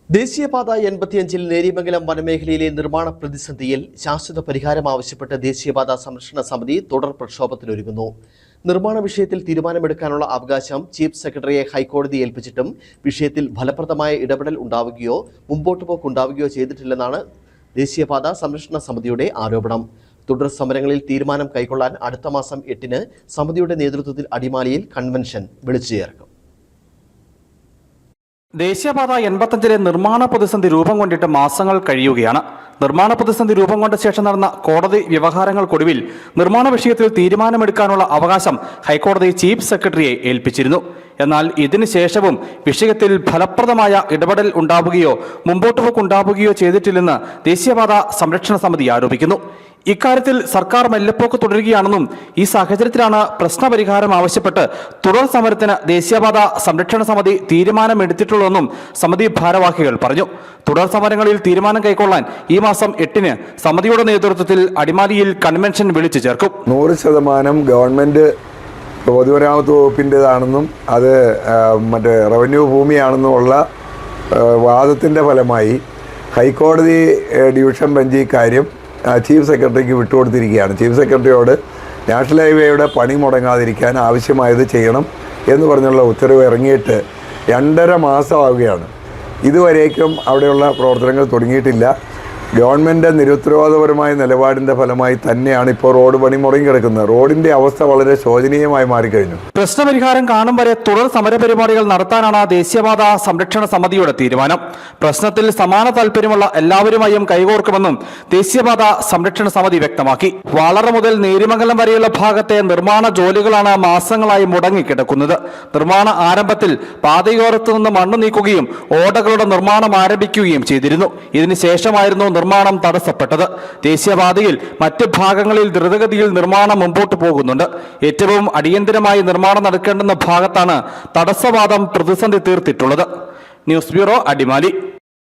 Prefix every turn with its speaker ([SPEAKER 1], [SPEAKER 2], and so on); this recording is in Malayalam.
[SPEAKER 1] ദേശീയപാത 85-ൽ നേര്യമംഗലം വനമേഖലയിലെ നിർമ്മാണ പ്രതിസന്ധിയിൽ ശാശ്വത പരിഹാരം ആവശ്യപ്പെട്ട് ദേശീയപാത സംരക്ഷണ സമിതി തുടർ പ്രക്ഷോഭത്തിനൊരുങ്ങുന്നു. നിർമ്മാണ വിഷയത്തിൽ തീരുമാനമെടുക്കാനുള്ള അവകാശം ചീഫ് സെക്രട്ടറിയെ ഹൈക്കോടതി ഏൽപ്പിച്ചിട്ടും വിഷയത്തിൽ ഫലപ്രദമായ ഇടപെടൽ ഉണ്ടാവുകയോ മുമ്പോട്ടുപോക്കുണ്ടാവുകയോ ചെയ്തിട്ടില്ലെന്നാണ് ദേശീയപാത സംരക്ഷണ സമിതിയുടെ ആരോപണം. തുടർ സമരങ്ങളിൽ തീരുമാനം കൈക്കൊള്ളാൻ അടുത്ത മാസം 8-ന് സമിതിയുടെ നേതൃത്വത്തിൽ അടിമാലിയിൽ കൺവെൻഷൻ വിളിച്ചു ചേർക്കും.
[SPEAKER 2] ദേശീയപാത 85-ലെ നിർമ്മാണ പ്രതിസന്ധി രൂപം കൊണ്ടിട്ട് മാസങ്ങൾ കഴിയുകയാണ്. നിർമ്മാണ പ്രതിസന്ധി രൂപം കൊണ്ട ശേഷം നടന്ന കോടതി വ്യവഹാരങ്ങൾക്കൊടുവിൽ നിർമ്മാണ വിഷയത്തിൽ തീരുമാനമെടുക്കാനുള്ള അവകാശം ഹൈക്കോടതി ചീഫ് സെക്രട്ടറിയെ ഏൽപ്പിച്ചിരുന്നു. എന്നാൽ ഇതിനുശേഷവും വിഷയത്തിൽ ഫലപ്രദമായ ഇടപെടൽ ഉണ്ടാവുകയോ മുമ്പോട്ടുപോക്കുണ്ടാവുകയോ ചെയ്തിട്ടില്ലെന്ന് ദേശീയപാത സംരക്ഷണ സമിതി ആരോപിക്കുന്നു. ഇക്കാര്യത്തിൽ സർക്കാർ മെല്ലെപ്പോക്ക് തുടരുകയാണെന്നും ഈ സാഹചര്യത്തിലാണ് പ്രശ്നപരിഹാരം ആവശ്യപ്പെട്ട് തുടർ സമരത്തിന് ദേശീയപാത സംരക്ഷണ സമിതി തീരുമാനമെടുത്തിട്ടുള്ളതെന്നും സമിതി ഭാരവാഹികൾ പറഞ്ഞു. തുടർ സമരങ്ങളിൽ തീരുമാനം കൈക്കൊള്ളാൻ ഈ മാസം 8-ന് സമിതിയുടെ നേതൃത്വത്തിൽ അടിമാലിയിൽ കൺവെൻഷൻ വിളിച്ചു ചേർക്കും.
[SPEAKER 3] 100% ഗവൺമെന്റ് പൊതുമരാമത്ത് വകുപ്പിൻ്റെതാണെന്നും അത് റവന്യൂ ഭൂമിയാണെന്നുമുള്ള വാദത്തിൻ്റെ ഫലമായി ഹൈക്കോടതി ഡിവിഷൻ ബെഞ്ച് ഇക്കാര്യം ചീഫ് സെക്രട്ടറിക്ക് വിട്ടുകൊടുത്തിരിക്കുകയാണ്. ചീഫ് സെക്രട്ടറിയോട് നാഷണൽ ഹൈവേയുടെ പണി മുടങ്ങാതിരിക്കാൻ ആവശ്യമായത് ചെയ്യണം എന്ന് പറഞ്ഞുള്ള ഉത്തരവ് ഇറങ്ങിയിട്ട് 2.5 മാസമാവുകയാണ്. ഇതുവരേക്കും അവിടെയുള്ള പ്രവർത്തനങ്ങൾ തുടങ്ങിയിട്ടില്ല. ഗവൺമെൻറ് നിരുത്തരവാദപരമായ നിലപാടിൻ്റെ ഫലമായി തന്നെയാണ് ഇപ്പോൾ റോഡ് പണി മുടങ്ങി കിടക്കുന്നത്. റോഡിൻ്റെ അവസ്ഥ വളരെ ശോചനീയമായി മാറിക്കഴിഞ്ഞു.
[SPEAKER 2] പ്രശ്നപരിഹാരം കാണും വരെ തുടർ സമരപരിപാടികൾ നടത്താനാണ് ദേശീയപാത സംരക്ഷണ സമിതിയുടെ തീരുമാനം. പ്രശ്നത്തിൽ സമാന താല്പര്യമുള്ള എല്ലാവരുമായും കൈകോർക്കുമെന്നും ദേശീയപാത സംരക്ഷണ സമിതി വ്യക്തമാക്കി. വാളറ മുതൽ നേര്യമംഗലം വരെയുള്ള ഭാഗത്തെ നിർമ്മാണ ജോലികളാണ് മാസങ്ങളായി മുടങ്ങിക്കിടക്കുന്നത്. നിർമ്മാണ ആരംഭത്തിൽ പാതയോരത്തു നിന്ന് മണ്ണ് നീക്കുകയും ഓടകളുടെ നിർമ്മാണം ആരംഭിക്കുകയും ചെയ്തിരുന്നു. ഇതിനുശേഷമായിരുന്നു നിർമ്മാണം തടസ്സപ്പെട്ടത്. ദേശീയപാതയിൽ മറ്റ് ഭാഗങ്ങളിൽ ദ്രുതഗതിയിൽ നിർമ്മാണം മുമ്പോട്ട് പോകുന്നുണ്ട്. ഏറ്റവും അടിയന്തരമായി നിർമ്മാണം നടക്കേണ്ടുന്ന ഭാഗത്താണ് തടസ്സവാദം പ്രതിസന്ധി തീർത്തിട്ടുള്ളത്. News bureau, Adimali.